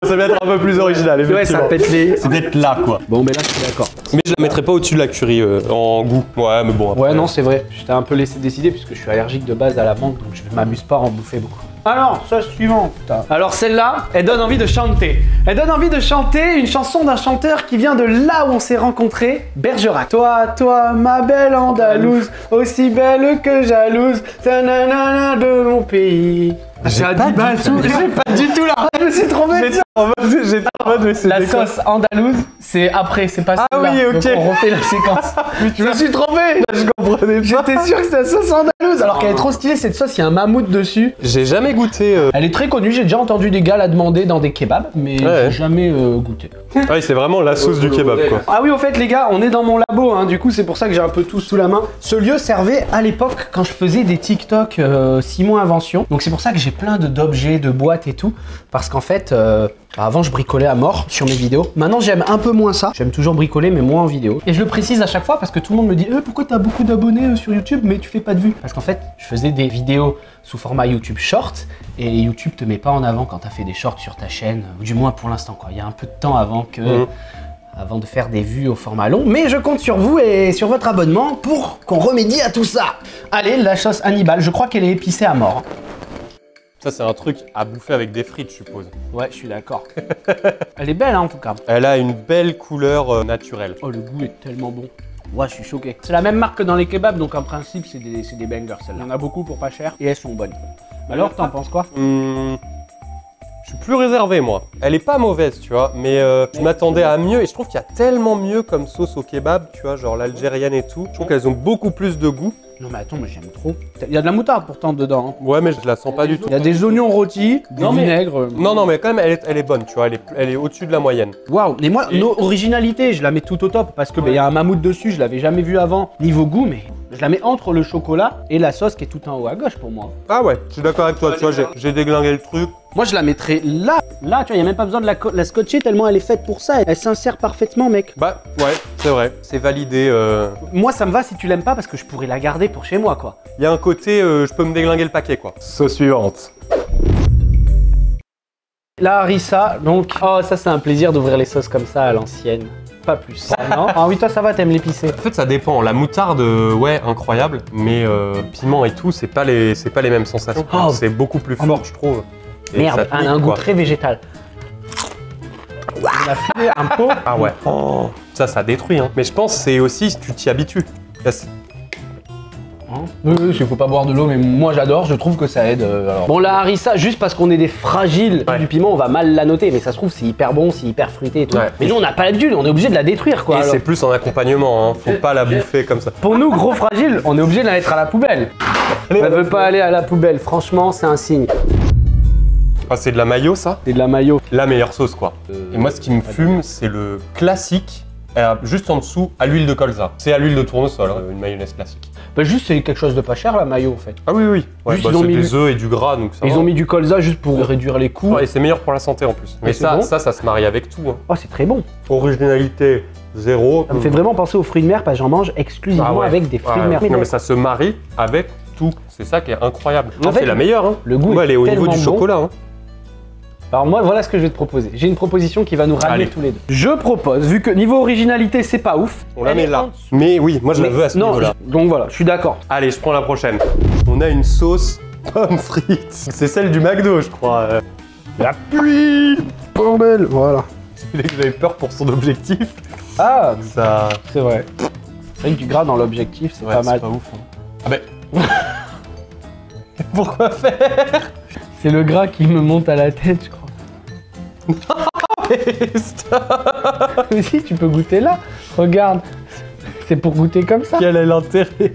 Ça va être un peu plus original, ouais, ça effectivement. pète les. C'est d'être là, quoi. Bon, mais là, je suis d'accord. Mais je la mettrais pas au-dessus de la curry en goût. Ouais, mais bon. Après, Ouais, non, c'est vrai. Je t'ai un peu laissé décider puisque je suis allergique de base à la mangue, donc je m'amuse pas à en bouffer beaucoup. Alors, sauce suivante. Alors celle-là, elle donne envie de chanter. Elle donne envie de chanter une chanson d'un chanteur qui vient de là où on s'est rencontrés, Bergerac. Toi, ma belle Andalouse, aussi belle que jalouse, tananana de mon pays. J'ai à pas 10 balles, du tout. j'ai pas du tout là. Je me suis trompé. J'étais en mode, mais c'est La des sauce andalouse, c'est après, c'est pas Ah celle-là. oui, ok. Donc on refait la séquence. Je me suis trompé. Je comprenais pas. J'étais sûr que c'était la sauce andalouse, alors qu'elle est trop stylée cette sauce, il y a un mammouth dessus. J'ai jamais goûté. Elle est très connue, j'ai déjà entendu des gars la demander dans des kebabs, mais Ouais. j'ai jamais goûté. Ouais, c'est vraiment la sauce du kebab, quoi. Ah oui, au fait les gars, on est dans mon labo, hein, du coup c'est pour ça que j'ai un peu tout sous la main. Ce lieu servait à l'époque quand je faisais des TikTok Simon Invention, donc c'est pour ça que j'ai plein d'objets, de boîtes et tout, parce qu'en fait, avant je bricolais à mort sur mes vidéos. Maintenant j'aime un peu moins ça, j'aime toujours bricoler mais moins en vidéo. Et je le précise à chaque fois parce que tout le monde me dit pourquoi t'as beaucoup d'abonnés sur YouTube mais tu fais pas de vues? Parce qu'en fait, je faisais des vidéos sous format YouTube Short et YouTube te met pas en avant quand t'as fait des shorts sur ta chaîne, ou du moins pour l'instant quoi. Il y a un peu de temps avant de faire des vues au format long, mais je compte sur vous et sur votre abonnement pour qu'on remédie à tout ça. Allez, la sauce Hannibal, je crois qu'elle est épicée à mort. Ça, c'est un truc à bouffer avec des frites, je suppose. Ouais, je suis d'accord. Elle est belle hein, en tout cas. Elle a une belle couleur naturelle. Oh, le goût est tellement bon. Ouais, je suis choqué. C'est la même marque que dans les kebabs, donc en principe, c'est des bangers celles-là. Il y en a beaucoup pour pas cher et elles sont bonnes. Alors, t'en penses quoi? Je suis plus réservé, moi. Elle est pas mauvaise, tu vois, mais je m'attendais à mieux et je trouve qu'il y a tellement mieux comme sauce au kebab, tu vois, genre l'algérienne et tout. Je trouve qu'elles ont beaucoup plus de goût. Non mais attends, mais j'aime trop. Il y a de la moutarde pourtant dedans. Hein. Ouais, mais je la sens pas du tout. Il y a des oignons rôtis, du vinaigre. Non, mais quand même, elle est bonne, tu vois, elle est au-dessus de la moyenne. Waouh, mais moi, nos originalités, je la mets tout au top parce que il y a un mammouth dessus, je l'avais jamais vu avant. Niveau goût, mais je la mets entre le chocolat et la sauce qui est tout en haut à gauche pour moi. Ah ouais, je suis d'accord avec toi, tu vois, j'ai déglingué le truc. Moi, je la mettrais là. Là, tu vois, il n'y a même pas besoin de la scotcher tellement elle est faite pour ça. Elle s'insère parfaitement, mec. Bah, ouais, c'est vrai, c'est validé. Moi, ça me va si tu l'aimes pas parce que je pourrais la garder pour chez moi, quoi. Il y a un côté, je peux me déglinguer le paquet, quoi. Sauce suivante. La harissa, donc. Oh, ça, c'est un plaisir d'ouvrir les sauces comme ça à l'ancienne. Pas plus. Non. Ah oui, toi, ça va, t'aimes l'épicé. En fait, ça dépend. La moutarde, ouais, incroyable, mais piment et tout, c'est pas les mêmes sensations. Oh. C'est beaucoup plus fort, je trouve. Et Merde, ça pique, un goût quoi. très végétal. On a filé un pot. Ah ouais. Oh, ça détruit, hein. Mais je pense que c'est aussi si tu t'y habitues. Là, Oui, il faut pas boire de l'eau, mais moi j'adore, je trouve que ça aide. Alors. Bon, la harissa, juste parce qu'on est des fragiles du piment, on va mal la noter, mais ça se trouve, c'est hyper bon, c'est hyper fruité et tout. Ouais. Mais nous, on n'a pas l'habitude, on est obligé de la détruire, quoi. Et alors. c'est plus en accompagnement, hein. Faut pas la bouffer comme ça. Pour nous, gros fragiles, on est obligé de la mettre à la poubelle. Elle veut pas aller à la poubelle, franchement, c'est un signe. Ah, c'est de la mayo, ça? C'est de la mayo. La meilleure sauce, quoi. Et moi, ce qui me fume, c'est le classique, juste en dessous, à l'huile de colza. C'est à l'huile de tournesol, hein, une mayonnaise classique. Bah juste, c'est quelque chose de pas cher, la mayo, en fait. Ah oui, oui. Ouais, Juste, bah, ils ont c'est mis des œufs et du gras, donc ça Ils va. ont mis du colza juste pour réduire les coûts. Ouais, et c'est meilleur pour la santé, en plus. Mais c'est bon. ça se marie avec tout. Hein. Oh, c'est très bon. Originalité, zéro. Ça me fait vraiment penser aux fruits de mer parce que j'en mange exclusivement Ah ouais. avec des fruits Ouais. de mer. Non, mais ça se marie avec tout. C'est ça qui est incroyable. En Non, fait, c'est la meilleure. Hein. le goût Ouais, est elle est au niveau tellement du bon. chocolat. Hein. Alors moi, voilà ce que je vais te proposer. J'ai une proposition qui va nous ramener Allez. tous les deux. Je propose, vu que niveau originalité, c'est pas ouf. On la elle met est là. en dessous. Mais oui, moi je la Mais veux à ce non, niveau-là. donc voilà, je suis d'accord. Allez, je prends la prochaine. On a une sauce pomme frites. C'est celle du McDo, je crois. La pluie, bordel, voilà. Vous avez peur pour son objectif. Ah, Ça. c'est vrai. C'est vrai que du gras dans l'objectif, c'est Ouais, pas mal. pas ouf. Hein. Ah ben. Pourquoi faire? C'est le gras qui me monte à la tête, je crois. Mais si, tu peux goûter là. Regarde, c'est pour goûter comme ça. Quel est l'intérêt?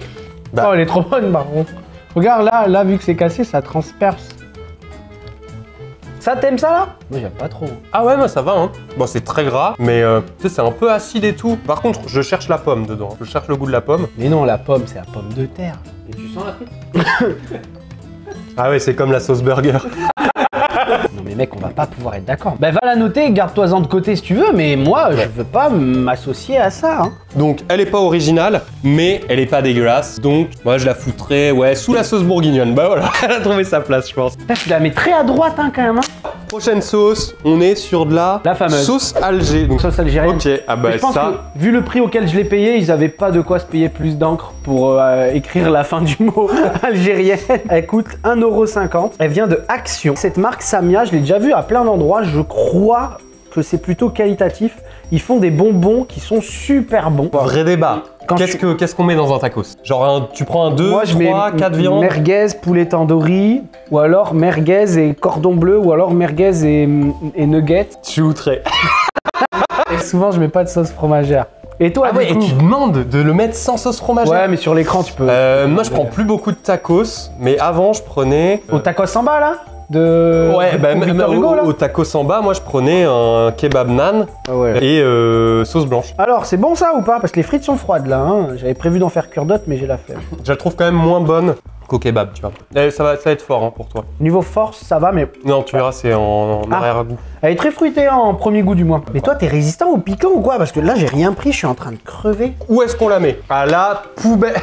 Oh, elle est trop bonne, par contre. Regarde là, vu que c'est cassé, ça transperce. Ça, t'aimes ça là? Moi, j'aime pas trop. Ah ouais, moi ça va. Hein. Bon, c'est très gras, mais tu sais, c'est un peu acide et tout. Par contre, je cherche la pomme dedans. Je cherche le goût de la pomme. Mais non, la pomme, c'est la pomme de terre. Et tu sens la frite? Ah ouais, c'est comme la sauce burger. Non mais mec, on va pas pouvoir être d'accord. Bah va la noter, garde-toi-en de côté si tu veux, mais moi, je veux pas m'associer à ça. Hein. Donc, elle est pas originale, mais elle est pas dégueulasse. Donc, moi, je la foutrais, ouais, sous la sauce bourguignonne. Bah voilà, elle a trouvé sa place, je pense. Putain, tu la mets très à droite hein, quand même. Hein. Prochaine sauce, on est sur de la fameuse sauce Alger. Donc, sauce algérienne. ok, ah bah Mais je pense ça. que, vu le prix auquel je l'ai payé, ils avaient pas de quoi se payer plus d'encre pour écrire la fin du mot algérienne. Elle coûte 1,50 €. Elle vient de Action. Cette marque Samia, je l'ai déjà vue à plein d'endroits. Je crois que c'est plutôt qualitatif. Ils font des bonbons qui sont super bons. Vrai débat. Quand Qu'est-ce qu'on met dans un tacos? Genre, tu prends un 2, Moi, je 3, mets 4 viandes. merguez, poulet tandoori, ou alors merguez et cordon bleu, ou alors merguez et nuggets. Je suis outré. Et souvent, je mets pas de sauce fromagère. Et toi, Ah ouais, du et coup tu demandes de le mettre sans sauce fromagère? Ouais, mais sur l'écran, tu peux. Moi, je prends plus beaucoup de tacos, mais avant, je prenais. Au tacos samba, là de Ouais, pour même Victor Hugo, là au tacos en bas, moi, je prenais un kebab nan Ah ouais. et sauce blanche. Alors, c'est bon ça ou pas? Parce que les frites sont froides là. Hein. J'avais prévu d'en faire cuire d'autres, mais j'ai la flemme. Je la trouve quand même moins bonne qu'au kebab, tu vois. Ça va être fort hein, pour toi. Niveau force, ça va, mais Non, tu verras, c'est en Ah. arrière-goût. elle est très fruitée hein, en premier goût du moins. Mais toi, t'es résistant au piquant ou quoi? Parce que là, j'ai rien pris, je suis en train de crever. Où est-ce qu'on la met? À la poubelle.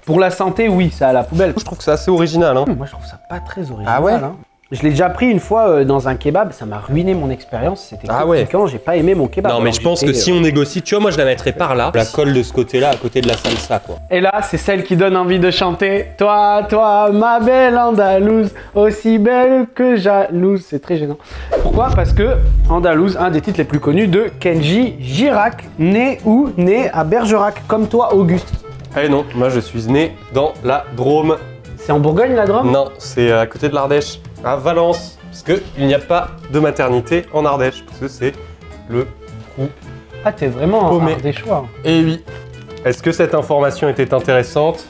Pour la santé, oui, ça à la poubelle. Je trouve que c'est assez original. Hein. Moi, je trouve ça pas très original. Ah ouais hein. Je l'ai déjà pris une fois dans un kebab, ça m'a ruiné mon expérience. C'était Ah trop ouais. piquant, j'ai pas aimé mon kebab. Non, mais Alors, je pense que j'étais, si on négocie, tu vois, moi, je la mettrais par là. Je la colle de ce côté-là, à côté de la salsa, quoi. Et là, c'est celle qui donne envie de chanter. Toi, toi, ma belle Andalouse, aussi belle que jalouse. C'est très gênant. Pourquoi? Parce que Andalouse, un des titres les plus connus de Kenji Girac, né où? Né à Bergerac, comme toi, Auguste. Eh non, moi, je suis né dans la Drôme. C'est en Bourgogne, la Drôme? Non, c'est à côté de l'Ardèche, à Valence. Parce qu'il n'y a pas de maternité en Ardèche, parce que c'est le trou. Ah, t'es vraiment Paumé. des choix. Et oui. Est-ce que cette information était intéressante?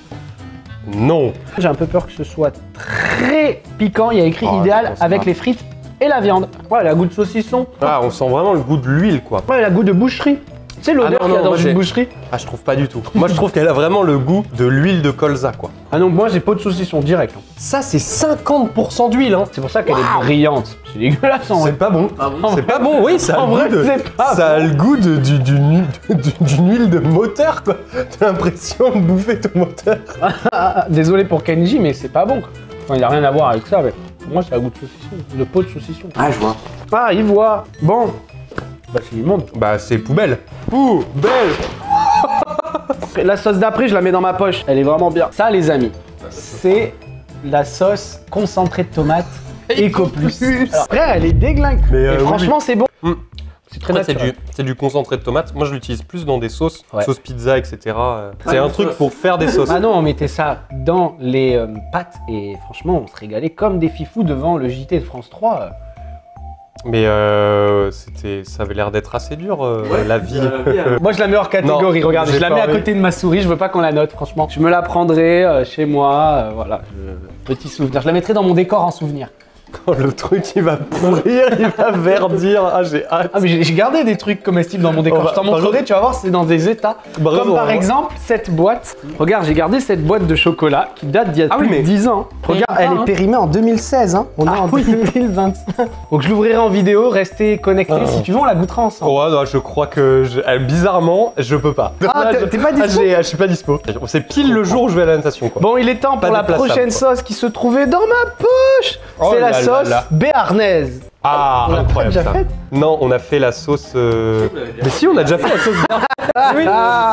Non. J'ai un peu peur que ce soit très piquant. Il y a écrit Oh, je idéal pense avec pas. les frites et la viande. Ouais, elle a goût de saucisson. Ah, on sent vraiment le goût de l'huile, quoi. Ouais, elle a goût de boucherie. Tu sais l'odeur Ah non, qu'il y a non, dans moi, une j'ai- boucherie? Ah, je trouve pas du tout. Moi, je trouve qu'elle a vraiment le goût de l'huile de colza, quoi. Ah non, moi j'ai pas de saucisson direct. Hein. Ça, c'est 50% d'huile, hein. C'est pour ça qu'elle est brillante. C'est dégueulasse en vrai. C'est pas bon. Ah bon? C'est pas bon, oui, ça a En le vrai, goût de, c'est pas ça a le goût d'une huile de moteur, quoi. T'as l'impression de bouffer ton moteur. Désolé pour Kenji, mais c'est pas bon. Enfin, il a rien à voir avec ça. Mais pour moi, c'est un goût de saucisson. De peau de saucisson. Ah, je vois. Ah, il voit. Bon. Bah, c'est immonde. Bah, c'est poubelle. Poubelle. La sauce d'après, je la mets dans ma poche. Elle est vraiment bien. Ça, les amis, c'est la sauce concentrée de tomates Eco Plus. Alors, après, elle est déglingue. Mais, Et oui, franchement, c'est bon. Mm. C'est très Après, naturel. c'est du concentré de tomate. Moi, je l'utilise plus dans des sauces, Ouais. sauce pizza, etc. C'est Ah, un une truc sauce. pour faire des sauces. Ah non, on mettait ça dans les pâtes et franchement, on se régalait comme des fifous devant le JT de France 3. Mais ça avait l'air d'être assez dur, la vie. Moi, je la mets hors catégorie. Non, Regardez, j'ai je la pas mets à envie. côté de ma souris. Je veux pas qu'on la note, franchement. Je me la prendrai chez moi. Voilà, petit souvenir. Je la mettrai dans mon décor en souvenir. Quand le truc il va pourrir, il va verdir. Ah, j'ai hâte. Ah, mais j'ai gardé des trucs comestibles dans mon décor. Je t'en montrerai, tu vas voir, c'est dans des états. Comme par exemple cette boîte. Regarde, j'ai gardé cette boîte de chocolat qui date d'il y a plus de 10 ans. Regarde, elle est périmée en 2016. Hein. On est en 2025. Donc je l'ouvrirai en vidéo, restez connectés. Si tu veux, on la goûtera ensemble. Ouais, non, je crois que bizarrement, je peux pas. Ah, t'es pas dispo? Je suis pas dispo. C'est pile le jour où je vais à la natation, quoi. Bon, il est temps pour la prochaine sauce qui se trouvait dans ma poche. C'est la sauce béarnaise. Ah, on l'a incroyable déjà ça. faite. Non, on a fait la sauce. Mais si, on a déjà fait la sauce béarnaise. Oui.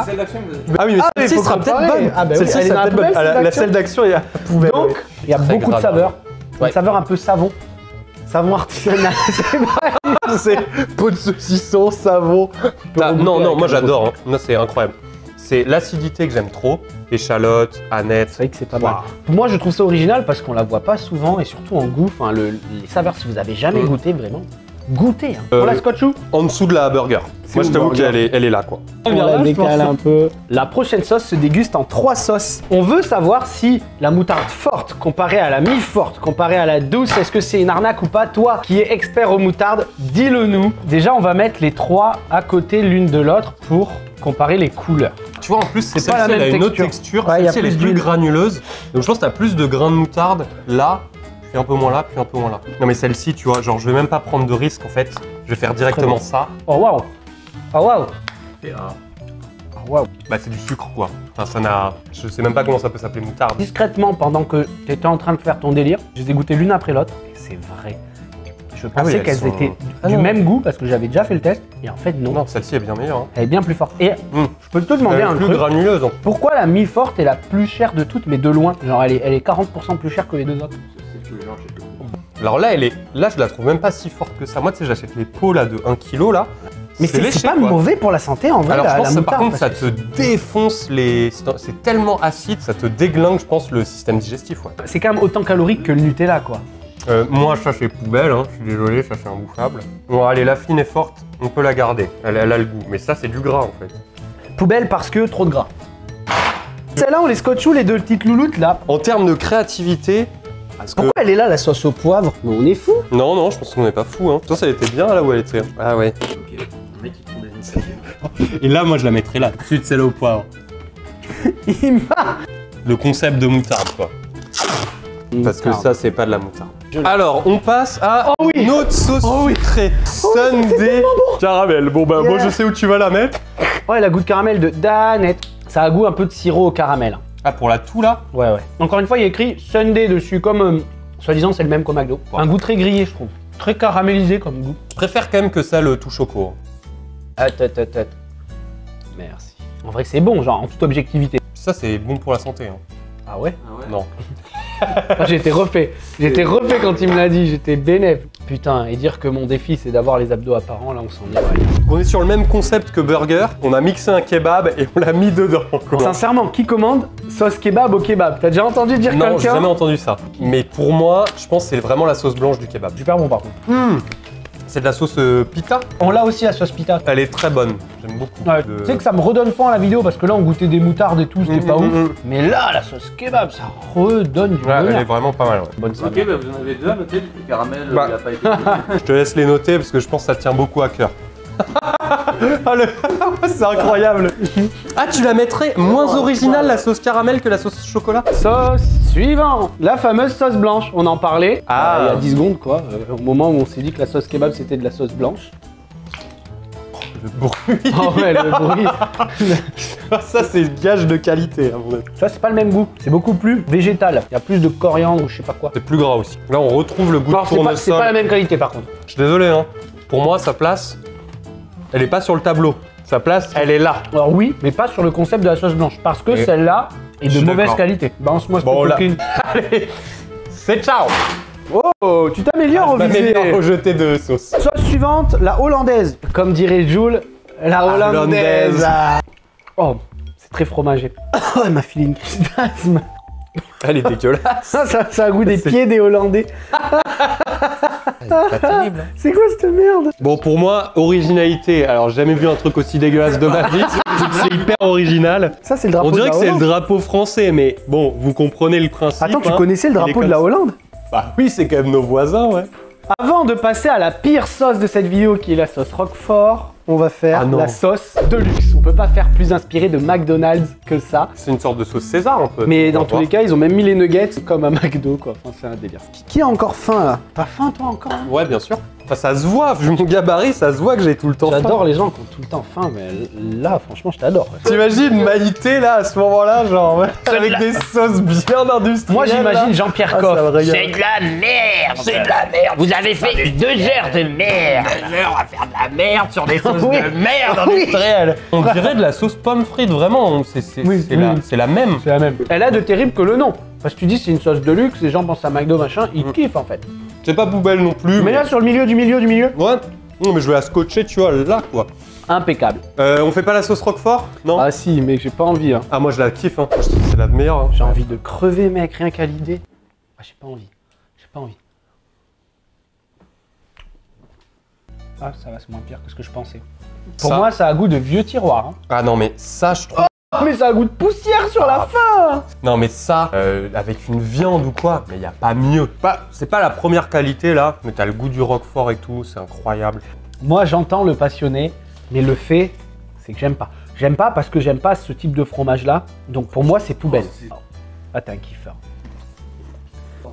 Celle d'action, Ah oui, mais celle-ci faut sera peut-être comparer. bonne. Ah bah oui, Celle-ci elle est sera dans la peut-être bonne. poubelle, La celle celle d'action, il y a poubelle. Donc, il y a Très beaucoup de grave. saveurs. Ouais. Une saveur un peu savon. Savon artisanal. C'est vrai. C'est pot de saucisson, savon. Non, non, moi j'adore. Hein. Non, c'est incroyable. C'est l'acidité que j'aime trop. Échalote, aneth. C'est vrai que c'est pas mal. Moi, je trouve ça original parce qu'on la voit pas souvent et surtout en goût. Enfin, les saveurs, si vous avez jamais goûté, vraiment, goûtez. Hein. Pour la scotch ou En dessous de la burger. Moi, je t'avoue qu'elle est là, quoi. on la décale un peu. La prochaine sauce se déguste en 3 sauces. On veut savoir si la moutarde forte comparée à la mi-forte, comparée à la douce, est-ce que c'est une arnaque ou pas? Toi, qui es expert aux moutardes, dis-le nous. Déjà, on va mettre les 3 à côté l'une de l'autre pour comparer les couleurs. Tu vois, en plus, c'est pas la même elle a une autre texture. texture. Ouais, Celle-ci, elle est plus d'huile. granuleuse. Donc, je pense que t'as plus de grains de moutarde là, puis un peu moins là, puis un peu moins là. Non, mais celle-ci, tu vois, genre, je vais même pas prendre de risque, en fait. Je vais faire directement ça. Oh waouh! Oh waouh! Et, Oh waouh! bah, c'est du sucre, quoi. Enfin, ça n'a. Je sais même pas comment ça peut s'appeler moutarde. Discrètement, pendant que tu étais en train de faire ton délire, je les ai goûtées l'une après l'autre. Et c'est vrai. Je pensais elles qu'elles sont- étaient Ah du non. même goût parce que j'avais déjà fait le test. Et en fait, non. Non, celle-ci est bien meilleure. Hein. Elle est bien plus forte. Et Mm. je peux te demander Elle est un plus truc. granuleuse. Hein. Pourquoi la mi-forte est la plus chère de toutes, mais de loin? Genre, elle est 40% plus chère que les deux autres. Alors là, là, je la trouve même pas si forte que ça. Moi, tu sais, j'achète les pots là de 1 kg là. Mais c'est léché, pas quoi. mauvais pour la santé en vrai, Alors, la, je pense la que par moutarde. contre, ça parce te défonce les. C'est tellement acide, ça te déglingue, je pense, le système digestif. Ouais. que c'est quand même autant calorique que le Nutella, quoi. Moi, ça, c'est poubelle. Hein. Je suis désolé, ça, c'est imbouffable. Bon, allez, la fine et forte, on peut la garder. Elle a le goût. Mais ça, c'est du gras en fait. Poubelle parce que trop de gras. Celle-là, on les scotche où les deux petites louloutes là? En termes de créativité. Parce que... Pourquoi elle est là, la sauce au poivre? Mais on est fou. Non, non, je pense qu'on n'est pas fou. Hein. Toi, ça, elle était bien là où elle était. Ah ouais. Ok, un mec qui prend des initiatives. Et là, moi, je la mettrais là, tout de suite, celle au poivre. Il m'a. Le concept de moutarde, quoi. Parce que ça, c'est pas de la moutarde. Alors, on passe à une autre sauce sucrée. Sundae caramel. Bon, bah, moi, je sais où tu vas la mettre. Ouais, la goût de caramel de Danette. Ça a goût un peu de sirop au caramel. Ah, pour la tout, là? Ouais, ouais. Encore une fois, il y a écrit Sundae dessus, comme soi-disant c'est le même qu'au McDo. Un goût très grillé, je trouve. Très caramélisé comme goût. Je préfère quand même que ça, le tout choco. Merci. En vrai, c'est bon, genre, en toute objectivité. Ça, c'est bon pour la santé. Hein. Ah ouais? Ah ouais. Non. Moi, j'ai été refait. J'ai été refait quand il me l'a dit, j'étais bénéf. Putain, et dire que mon défi c'est d'avoir les abdos apparents, là on s'en est. On est sur le même concept que burger. On a mixé un kebab et on l'a mis dedans. quoi. Sincèrement, qui commande sauce kebab au kebab? T'as déjà entendu dire Non, j'ai quelqu'un? jamais entendu ça. Mais pour moi, je pense que c'est vraiment la sauce blanche du kebab. Super bon par contre. C'est de la sauce pita. On l'a aussi la sauce pita. Elle est très bonne. J'aime beaucoup. Ouais, tu sais que ça me redonne faim à la vidéo parce que là on goûtait des moutardes et tout, c'était pas ouf. Mais là, la sauce kebab, ça redonne du Ouais, elle bonheur. est vraiment pas mal. Ouais. Bonne Ok, bah vous en avez deux à noter, du coup, caramel, Bah. il a pas été. Je te laisse les noter parce que je pense que ça tient beaucoup à cœur. Ah, c'est incroyable. Ah, tu la mettrais moins originale la sauce caramel que la sauce chocolat? Sauce suivante, la fameuse sauce blanche. On en parlait Ah. il y a 10 secondes quoi, au moment où on s'est dit que la sauce kebab c'était de la sauce blanche. Le bruit. Oh ouais, le bruit. Ça, c'est gage de qualité. À mon avis. Ça c'est pas le même goût, c'est beaucoup plus végétal. Il y a plus de coriandre ou je sais pas quoi. C'est plus gras aussi. Là, on retrouve le goût Non, de c'est pas la tournesol. même qualité par contre. Je suis désolé, hein. Pour moi, sa place, elle est pas sur le tableau. Sa place, elle est là. Alors oui, mais pas sur le concept de la sauce blanche, parce que Et- celle-là est Je de suis mauvaise d'accord. qualité. Balance-moi ce Bon, là- coquine. Allez, c'est ciao. Oh, tu t'améliores au Ma visé. meilleure rejetée de sauce. Sauce suivante, la hollandaise. Comme dirait Jules, la hollandaise. hollandaise. Oh, c'est très fromagé. Oh, elle m'a filé une crise d'asthme. Elle est dégueulasse. Ça a goût des C'est- pieds des Hollandais. Pas terrible. C'est quoi cette merde? Bon, pour moi, originalité. Alors, j'ai jamais vu un truc aussi dégueulasse de ma vie. C'est hyper original. Ça, c'est le drapeau On dirait de que la c'est le Hollande. drapeau français, mais bon, vous comprenez le principe. Attends, tu hein. connaissais le Il est drapeau de comme la ça. Hollande? Bah oui, c'est quand même nos voisins, ouais. Avant de passer à la pire sauce de cette vidéo qui est la sauce Roquefort, on va faire Ah non. la sauce de luxe. On peut pas faire plus inspiré de McDonald's que ça. C'est une sorte de sauce César un peu. Mais On dans va tous voir. les cas, ils ont même mis les nuggets comme à McDo quoi. Enfin, c'est un délire. Qui a encore faim là? T'as faim toi encore? Ouais, bien sûr. Enfin, ça se voit, vu mon gabarit, ça se voit que j'ai tout le temps faim. J'adore les gens qui ont tout le temps faim, mais là, franchement, je t'adore. T'imagines Maïté là, à ce moment-là, genre, ouais, avec des sauces bien industrielles. Moi, j'imagine Jean-Pierre Ah, Coff. ça me régale. C'est de la merde! C'est de la merde! Vous avez fait 2 heures de merde! 2 heures à faire de la merde sur des sauces Oui. de merde Oui. industrielles! On dirait de la sauce pomme frite, vraiment. Oui, C'est la même. C'est la même. Elle a de terrible que le nom. Parce que tu dis c'est une sauce de luxe, les gens pensent à McDo machin, ils kiffent en fait. C'est pas poubelle non plus. Mais là, sur le milieu du milieu du milieu, Ouais. Non, mais je vais la scotcher, tu vois, là, quoi. impeccable. On fait pas la sauce Roquefort? Non? Ah si, mais j'ai pas envie. Hein. Ah, moi, je la kiffe, hein. Je trouve que c'est la meilleure. Hein. J'ai envie de crever, mec, rien qu'à l'idée. Ah, j'ai pas envie. J'ai pas envie. Ah, ça va, c'est moins pire que ce que je pensais. Pour Ça- moi, ça a goût de vieux tiroir. Hein. Ah non, mais ça, je trouve. Ah, mais ça a goût de poussière sur la fin. Non, mais ça, avec une viande ou quoi, mais y a pas mieux. C'est pas la première qualité, là, mais t'as le goût du Roquefort et tout, c'est incroyable. Moi, j'entends le passionné, mais le fait, c'est que j'aime pas. J'aime pas parce que j'aime pas ce type de fromage-là. Donc pour moi, c'est poubelle. Ah, t'es un kiffeur.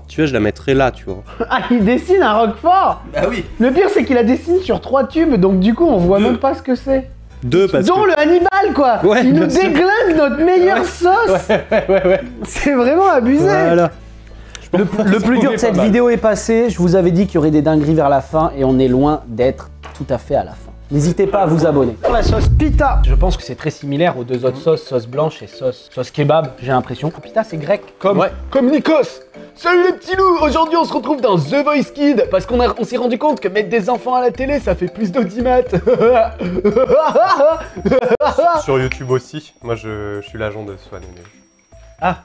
Tu vois, je la mettrais là, tu vois. Ah, il dessine un Roquefort. Bah oui. Le pire, c'est qu'il la dessine sur 3 tubes, donc du coup, on voit même pas ce que c'est. Deux, parce Dont le Hannibal, quoi. Ouais, il nous bien sûr. déglingue notre meilleure sauce. ouais. C'est vraiment abusé. Voilà. Le plus dur de cette vidéo est passé. Je vous avais dit qu'il y aurait des dingueries vers la fin et on est loin d'être tout à fait à la fin. N'hésitez pas à vous abonner. Pour la sauce pita, je pense que c'est très similaire aux deux autres sauces, sauce blanche et sauce kebab, j'ai l'impression. Pita, c'est grec. Comme Nikos. Salut les petits loups. Aujourd'hui, on se retrouve dans The Voice Kid parce qu'on s'est rendu compte que mettre des enfants à la télé, ça fait plus d'audimat. Sur YouTube aussi, moi je suis l'agent de Swan. Ah.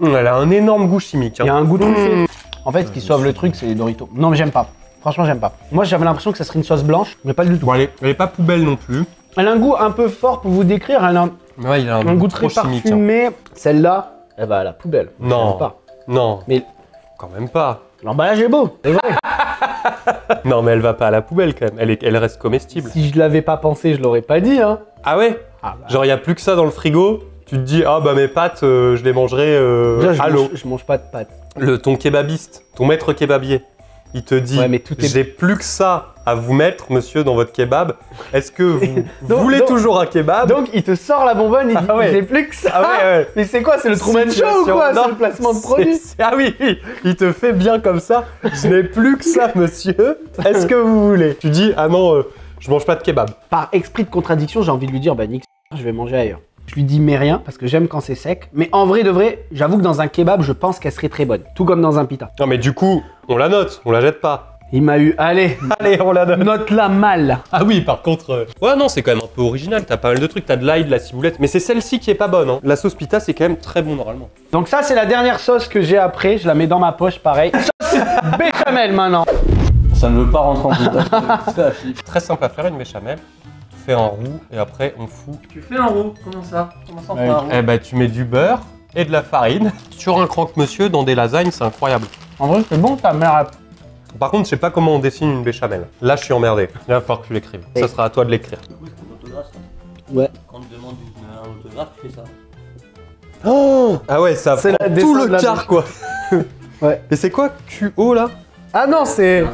Elle a un énorme goût chimique. Il y a Hein. un goût truffé. En fait, ce qui sauve le truc, c'est les Doritos. Non, mais j'aime pas. Franchement, j'aime pas. Moi, j'avais l'impression que ça serait une sauce blanche, mais pas du tout. Bon, elle est pas poubelle non plus. Elle a un goût un peu fort pour vous décrire. Elle a Mais ouais, il a un goût très trop chimique. Hein. parfumé. Celle-là, elle va à la poubelle. Non. J'aime pas. Non, Mais quand même pas. l'emballage est beau. C'est vrai. Non, mais elle va pas à la poubelle quand même. Elle reste comestible. Si je l'avais pas pensé, je l'aurais pas dit. Hein. Ah ouais? Ah bah. Genre, il y a plus que ça dans le frigo. Tu te dis, ah bah mes pâtes, je les mangerai Déjà, à l'eau. je mange pas de pâtes. Ton kebabiste, ton maître kebabier, il te dit, Ouais, mais tout est- j'ai plus que ça à vous mettre, monsieur, dans votre kebab. Est-ce que vous Donc- voulez donc- toujours un kebab? Donc, il te sort la bonbonne, il dit Ah ouais. j'ai plus que ça. Ah ouais, ouais. Mais c'est quoi? C'est le Truman Show ou Situation. quoi? Non, C'est le placement de c'est- produit. Ah oui, il te fait bien comme ça. Je n'ai plus que ça, monsieur. Est-ce que vous voulez? Tu dis, ah non, je mange pas de kebab. Par esprit de contradiction, j'ai envie de lui dire bah nique, je vais manger ailleurs. Je lui dis mais rien parce que j'aime quand c'est sec. Mais en vrai de vrai, j'avoue que dans un kebab, je pense qu'elle serait très bonne. Tout comme dans un pita. Non, mais du coup, on la note, on la jette pas. Il m'a eu. Allez, Allez, on la note. note-la mal. Ah oui, par contre. Ouais, non, c'est quand même un peu original. T'as pas mal de trucs. T'as de l'ail, de la ciboulette. Mais c'est celle-ci qui est pas bonne. Hein. La sauce pita, c'est quand même très bon normalement. Donc ça, c'est la dernière sauce que j'ai après. Je la mets dans ma poche, pareil. Sauce béchamel maintenant. Ça ne veut pas rentrer en contact. Très simple à faire une béchamel. On fait un roux et après on fout. Tu fais un roux, comment ça? Comment ça on fait un roux? Eh ben, tu mets du beurre et de la farine sur un croque-monsieur dans des lasagnes, c'est incroyable. En vrai, c'est bon, ta mère a... Par contre, je sais pas comment on dessine une béchamel. Là, je suis emmerdé. Il va falloir que tu l'écrives. Ça sera à toi de l'écrire. Oui, c'est un autographe ça. Ouais. Quand on te demande un autographe, tu fais ça. Oh ah ouais, ça C'est prend la tout descente de le la quart, quoi. Ouais. Et c'est quoi QO là? Ah non, c'est...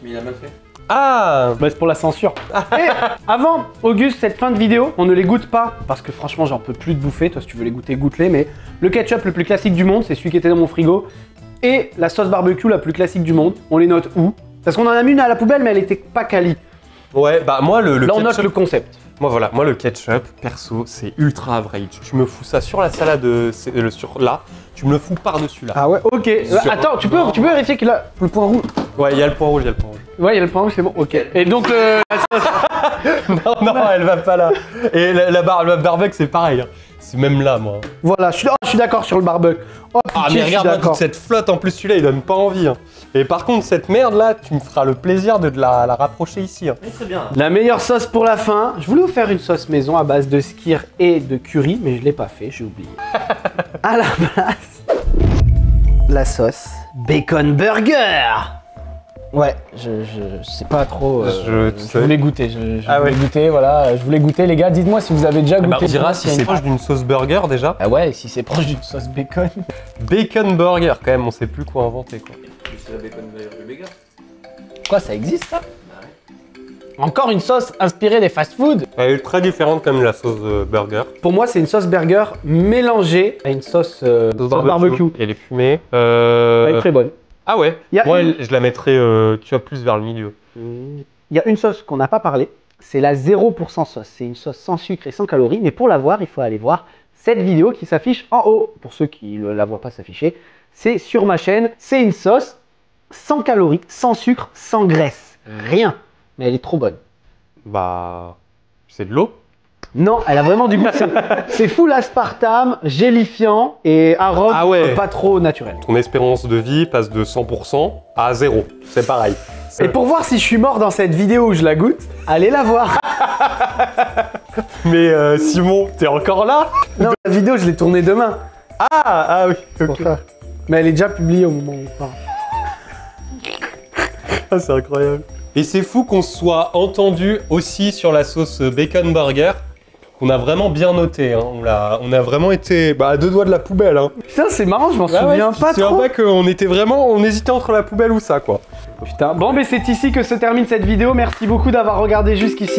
Mais il a mal fait. Ah Bah, c'est pour la censure. Et avant, Auguste, cette fin de vidéo, on ne les goûte pas parce que franchement, j'en peux plus de bouffer. Toi, si tu veux les goûter, goûte-les. Mais le ketchup le plus classique du monde, c'est celui qui était dans mon frigo. Et la sauce barbecue la plus classique du monde, on les note où? Parce qu'on en a mis une à la poubelle, mais elle était pas quali. Ouais, bah moi le Là, on note ketchup... le concept. Moi voilà, moi le ketchup, perso, c'est ultra average. Tu me fous ça sur la salade, sur là, tu me le fous par-dessus là. Ah ouais, ok. Attends, tu peux vérifier qu'il a le point rouge. Ouais, il y a le point rouge, il y a le point rouge. Ouais, il y a le point rouge, c'est bon. Ok. Et donc, la sauce... Non, elle va pas là. Et la barbecue, c'est pareil. Hein. C'est même là, moi. Voilà, je suis d'accord sur le barbecue. Oh, Ah, pitié, mais je suis regarde-moi d'accord. toute cette flotte, en plus celui-là, il donne pas envie. Hein. Et par contre, cette merde là, tu me feras le plaisir de la rapprocher ici. Hein. Mais très bien. La meilleure sauce pour la fin. Je voulais vous faire une sauce maison à base de skyr et de curry, mais je l'ai pas fait, j'ai oublié. À la place, la sauce Bacon Burger. Ouais, je sais pas trop. Je voulais goûter. Je Ah voulais ouais. goûter, voilà. Je voulais goûter, les gars. Dites-moi si vous avez déjà goûté. on dira si S'il y a c'est une- proche d'une sauce burger déjà. Ah ouais, si c'est proche d'une sauce bacon. Bacon burger quand même, on sait plus quoi inventer quoi. C'est la bacon burger. Quoi, ça existe ça? Encore une sauce inspirée des fast-food. Elle est très différente comme la sauce burger. Pour moi, c'est une sauce burger mélangée à une sauce Sauce barbecue. Et elle est fumée. Elle est très bonne. Ah ouais. Il y a Moi, une- je la mettrais, tu vois, plus vers le milieu. Il y a une sauce qu'on n'a pas parlé. C'est la 0% sauce. C'est une sauce sans sucre et sans calories. Mais pour la voir, il faut aller voir cette vidéo qui s'affiche en haut. Pour ceux qui ne la voient pas s'afficher, c'est sur ma chaîne. C'est une sauce sans calories, sans sucre, sans graisse. Rien. Mais elle est trop bonne. Bah, c'est de l'eau. Non, elle a vraiment du goût. C'est full aspartame, gélifiant et arôme Ah ouais. pas trop naturelle. Ton espérance de vie passe de 100% à 0. C'est pareil. Et pour voir si je suis mort dans cette vidéo où je la goûte, allez la voir. Mais Simon, t'es encore là? Non, la vidéo, je l'ai tournée demain. Ah oui. Pour ça. Mais elle est déjà publiée au moment où on parle. Ah, c'est incroyable. Et c'est fou qu'on se soit entendu aussi sur la sauce bacon burger. On a vraiment bien noté, hein. On a vraiment été à deux doigts de la poubelle. Hein. Putain, c'est marrant, je m'en souviens pas C'est trop. vrai qu'on était vraiment, on hésitait entre la poubelle ou ça quoi. Putain, bon, mais c'est ici que se termine cette vidéo. Merci beaucoup d'avoir regardé jusqu'ici.